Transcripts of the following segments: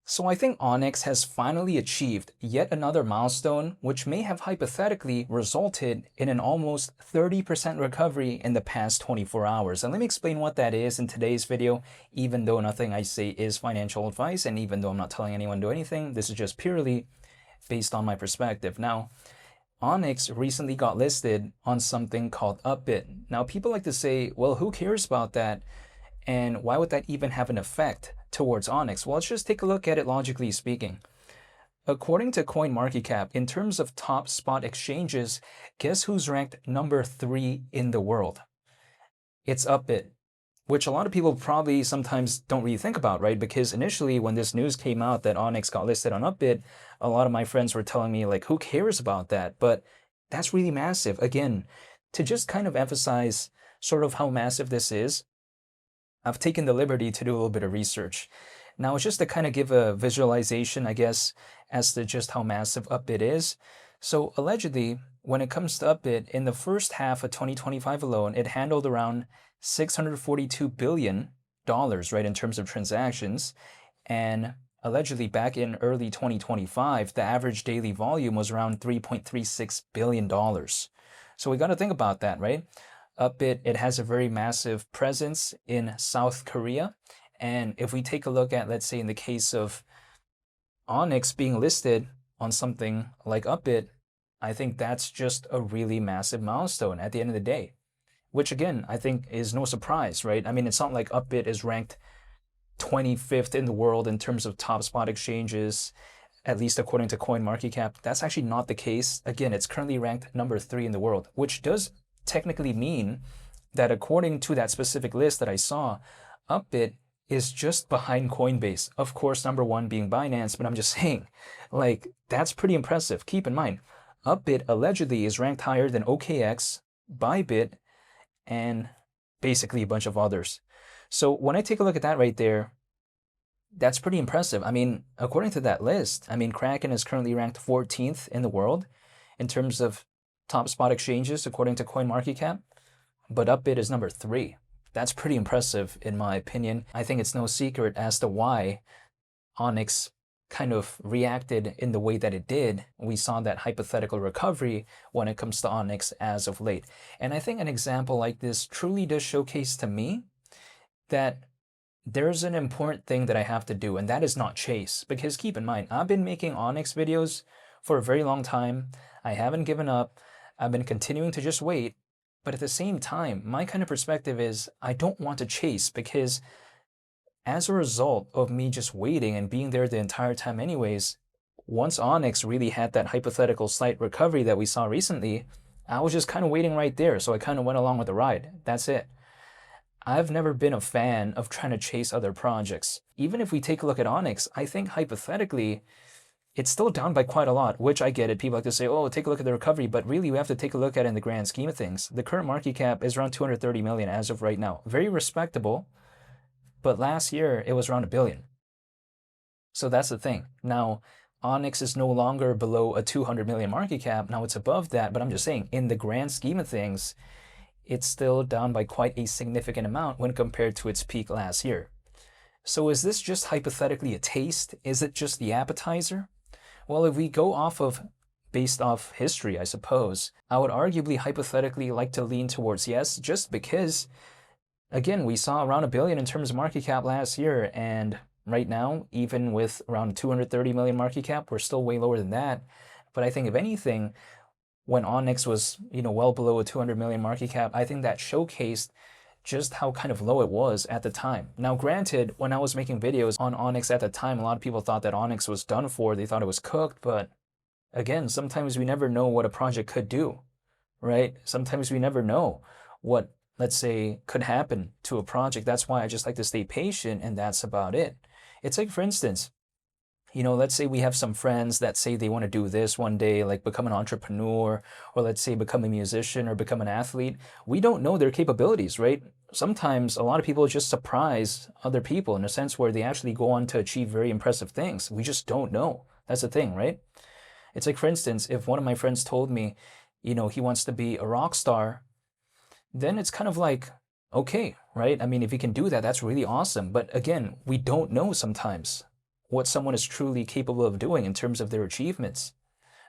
So I think Onyx has finally achieved yet another milestone, which may have hypothetically resulted in an almost 30% recovery in the past 24 hours. And let me explain what that is in today's video, even though nothing I say is financial advice, and even though I'm not telling anyone to do anything, this is just purely based on my perspective. Now, Onyx recently got listed on something called Upbit. Now, people like to say, well, who cares about that? And why would that even have an effect towards Onyx? Well, let's just take a look at it logically speaking. According to CoinMarketCap, in terms of top spot exchanges, guess who's ranked number 3 in the world? It's Upbit, which a lot of people probably sometimes don't really think about, right? Because initially when this news came out that Onyx got listed on Upbit, a lot of my friends were telling me, like, who cares about that? But that's really massive. Again, to just kind of emphasize sort of how massive this is, I've taken the liberty to do a little bit of research. Now, it's just to kind of give a visualization, I guess, as to just how massive Upbit is. So allegedly, when it comes to Upbit, in the first half of 2025 alone, it handled around $642 billion, right, in terms of transactions. And allegedly, back in early 2025, the average daily volume was around $3.36 billion. So we got to think about that, right? Upbit, it has a very massive presence in South Korea. And if we take a look at, let's say, in the case of Onyx being listed on something like Upbit, I think that's just a really massive milestone at the end of the day, which again, I think is no surprise, right? I mean, it's not like Upbit is ranked 25th in the world in terms of top spot exchanges, at least according to CoinMarketCap. That's actually not the case. Again, it's currently ranked number 3 in the world, which does technically mean that according to that specific list that I saw, Upbit is just behind Coinbase. Of course, number 1 being Binance, but I'm just saying, like, that's pretty impressive. Keep in mind, Upbit allegedly is ranked higher than OKX, Bybit, and basically a bunch of others. So when I take a look at that right there, that's pretty impressive. I mean, according to that list, I mean, Kraken is currently ranked 14th in the world in terms of top spot exchanges, according to CoinMarketCap, but Upbit is number 3. That's pretty impressive, in my opinion. I think it's no secret as to why Onyx kind of reacted in the way that it did. We saw that hypothetical recovery when it comes to Onyx as of late. And I think an example like this truly does showcase to me that there's an important thing that I have to do, and that is not chase. Because keep in mind, I've been making Onyx videos for a very long time. I haven't given up. I've been continuing to just wait. But at the same time, my kind of perspective is I don't want to chase, because as a result of me just waiting and being there the entire time anyways, once Onyx really had that hypothetical slight recovery that we saw recently, I was just kind of waiting right there. So I kind of went along with the ride. That's it. I've never been a fan of trying to chase other projects. Even if we take a look at Onyx, I think hypothetically, it's still down by quite a lot, which I get it. People like to say, oh, take a look at the recovery, but really we have to take a look at it in the grand scheme of things. The current market cap is around 230 million as of right now. Very respectable, but last year it was around $1 billion. So that's the thing. Now, Onyx is no longer below a 200 million market cap. Now it's above that, but I'm just saying, in the grand scheme of things, it's still down by quite a significant amount when compared to its peak last year. So is this just hypothetically a taste? Is it just the appetizer? Well, if we go based off history, I suppose, I would arguably hypothetically like to lean towards yes, just because, again, we saw around $1 billion in terms of market cap last year, and right now, even with around 230 million market cap, we're still way lower than that. But I think if anything, when Onyx was, well below a 200 million market cap, I think that showcased just how kind of low it was at the time. Now, granted, when I was making videos on Onyx at the time, a lot of people thought that Onyx was done for. They thought it was cooked, but again, sometimes we never know what a project could do, right? Sometimes we never know what, let's say, could happen to a project. That's why I just like to stay patient, and that's about it. It's like, for instance, let's say we have some friends that say they want to do this one day, like become an entrepreneur, or let's say become a musician or become an athlete. We don't know their capabilities, right? Sometimes a lot of people just surprise other people in a sense where they actually go on to achieve very impressive things. We just don't know. That's the thing, right? It's like, for instance, if one of my friends told me, he wants to be a rock star, then it's kind of like, okay, right? I mean, if he can do that, that's really awesome. But again, we don't know sometimes what someone is truly capable of doing in terms of their achievements.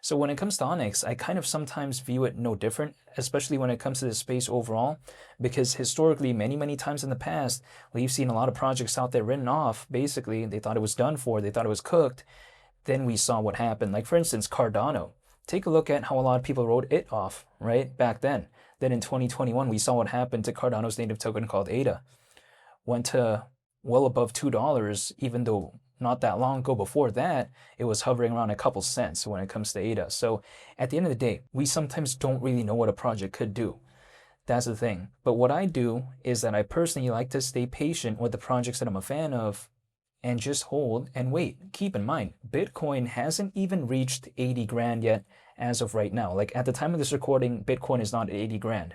So when it comes to Onyx, I kind of sometimes view it no different, especially when it comes to the space overall, because historically, many times in the past, we've seen a lot of projects out there written off. Basically, they thought it was done for, they thought it was cooked. Then we saw what happened. Like for instance, Cardano. Take a look at how a lot of people wrote it off, right, back then. Then in 2021, we saw what happened to Cardano's native token called ADA. Went to well above $2, even though not that long ago before that, it was hovering around a couple cents when it comes to ADA. So at the end of the day, we sometimes don't really know what a project could do. That's the thing. But what I do is that I personally like to stay patient with the projects that I'm a fan of and just hold and wait. Keep in mind, Bitcoin hasn't even reached 80 grand yet as of right now. Like at the time of this recording, Bitcoin is not at 80 grand.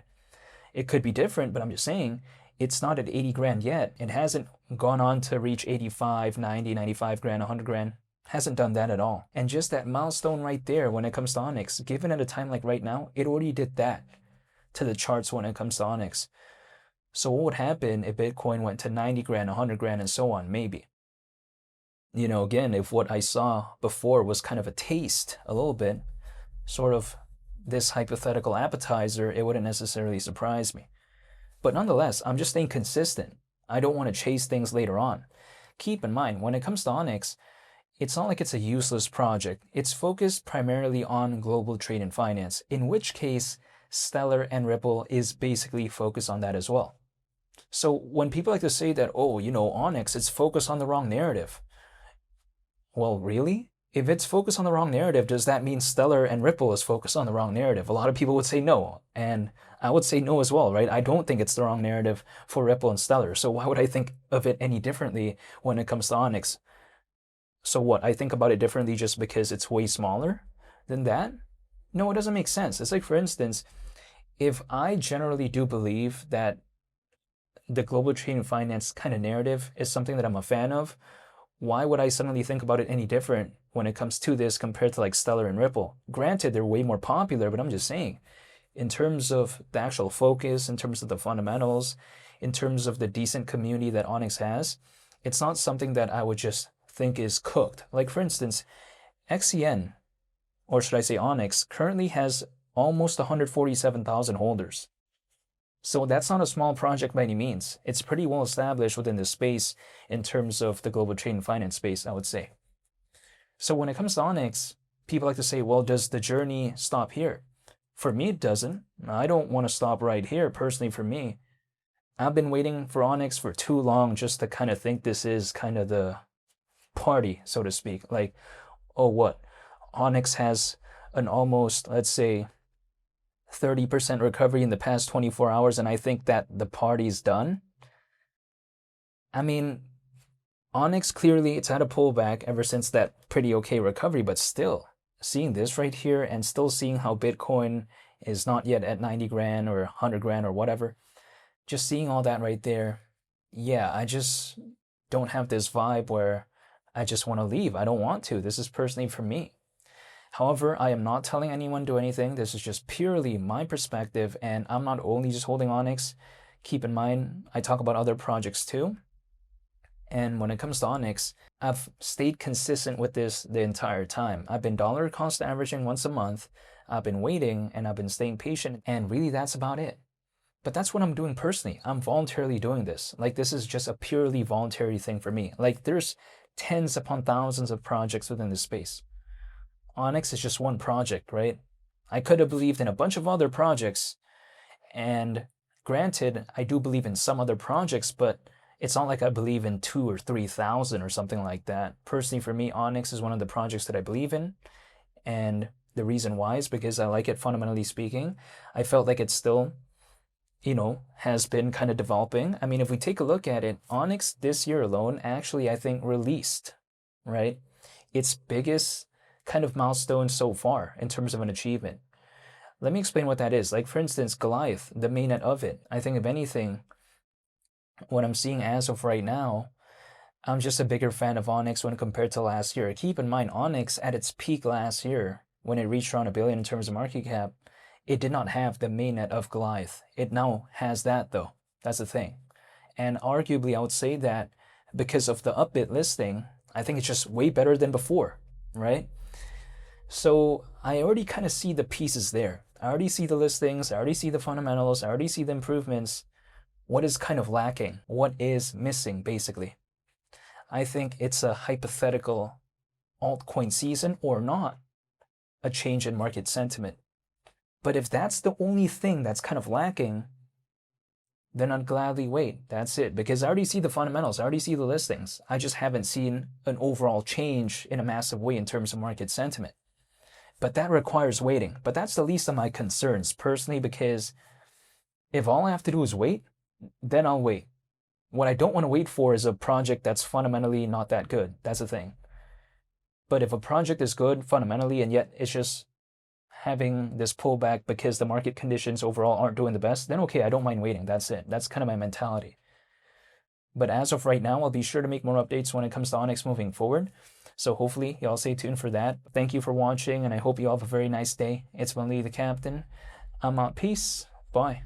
It could be different, but I'm just saying it's not at 80 grand yet. It hasn't gone on to reach 85, 90, 95 grand, 100 grand. Hasn't done that at all. And just that milestone right there when it comes to Onyx, given at a time like right now, it already did that to the charts when it comes to Onyx. So what would happen if Bitcoin went to 90 grand, 100 grand, and so on? Maybe. You know, again, if what I saw before was kind of a taste, a little bit, sort of this hypothetical appetizer, it wouldn't necessarily surprise me. But nonetheless, I'm just staying consistent. I don't want to chase things later on. Keep in mind, when it comes to Onyx, it's not like it's a useless project. It's focused primarily on global trade and finance, in which case Stellar and Ripple is basically focused on that as well. So when people like to say that, oh, you know, Onyx, it's focused on the wrong narrative. Well, really? If it's focused on the wrong narrative, does that mean Stellar and Ripple is focused on the wrong narrative? A lot of people would say no, and I would say no as well, right? I don't think it's the wrong narrative for Ripple and Stellar, so why would I think of it any differently when it comes to Onyx? So what, I think about it differently just because it's way smaller than that? No, it doesn't make sense. It's like, for instance, if I generally do believe that the global trade and finance kind of narrative is something that I'm a fan of, why would I suddenly think about it any different when it comes to this compared to like Stellar and Ripple? Granted, they're way more popular, but I'm just saying, in terms of the actual focus, in terms of the fundamentals, in terms of the decent community that Onyx has, it's not something that I would just think is cooked. Like for instance, XCN, or should I say Onyx, currently has almost 147,000 holders. So that's not a small project by any means. It's pretty well established within the space in terms of the global trade and finance space, I would say. So when it comes to Onyx, people like to say, well, does the journey stop here? For me, it doesn't. I don't want to stop right here, personally for me. I've been waiting for Onyx for too long just to kind of think this is kind of the party, so to speak. Like, oh, what? Onyx has an almost, let's say, 30% recovery in the past 24 hours, and I think that the party's done. I mean, Onyx clearly it's had a pullback ever since that pretty okay recovery, but still seeing this right here and still seeing how Bitcoin is not yet at 90 grand or 100 grand or whatever, just seeing all that right there, yeah, I just don't have this vibe where I just want to leave. I don't want to. This is personally for me. However, I am not telling anyone to do anything. This is just purely my perspective, and I'm not only just holding Onyx. Keep in mind, I talk about other projects too. And when it comes to Onyx, I've stayed consistent with this the entire time. I've been dollar cost averaging once a month. I've been waiting and I've been staying patient, and really that's about it. But that's what I'm doing personally. I'm voluntarily doing this. Like, this is just a purely voluntary thing for me. Like, there's tens upon thousands of projects within this space. Onyx is just one project, right? I could have believed in a bunch of other projects, and granted, I do believe in some other projects, but it's not like I believe in 2,000 or 3,000 or something like that. Personally, for me, Onyx is one of the projects that I believe in, and the reason why is because I like it, fundamentally speaking. I felt like it still, you know, has been kind of developing. I mean, if we take a look at it, Onyx this year alone actually, I think, released, right, its biggest kind of milestone so far in terms of an achievement. Let me explain what that is. Like, for instance, Goliath, the mainnet of it. I think, if anything, what I'm seeing as of right now, I'm just a bigger fan of Onyx when compared to last year. Keep in mind, Onyx at its peak last year, when it reached around $1 billion in terms of market cap, it did not have the mainnet of Goliath. It now has that, though. That's the thing. And arguably, I would say that because of the Upbit listing, I think it's just way better than before, right? So I already kind of see the pieces there. I already see the listings, I already see the fundamentals, I already see the improvements. What is kind of lacking? What is missing, basically? I think it's a hypothetical altcoin season or not, a change in market sentiment. But if that's the only thing that's kind of lacking, then I'd gladly wait. That's it. Because I already see the fundamentals, I already see the listings. I just haven't seen an overall change in a massive way in terms of market sentiment. But that requires waiting. But that's the least of my concerns personally, because if all I have to do is wait, then I'll wait. What I don't want to wait for is a project that's fundamentally not that good. That's the thing. But if a project is good fundamentally and yet it's just having this pullback because the market conditions overall aren't doing the best, then okay, I don't mind waiting. That's it. That's kind of my mentality. But as of right now, I'll be sure to make more updates when it comes to Onyx moving forward. So hopefully y'all stay tuned for that. Thank you for watching, and I hope you all have a very nice day. It's Lee the Captain. I'm out. Peace. Bye.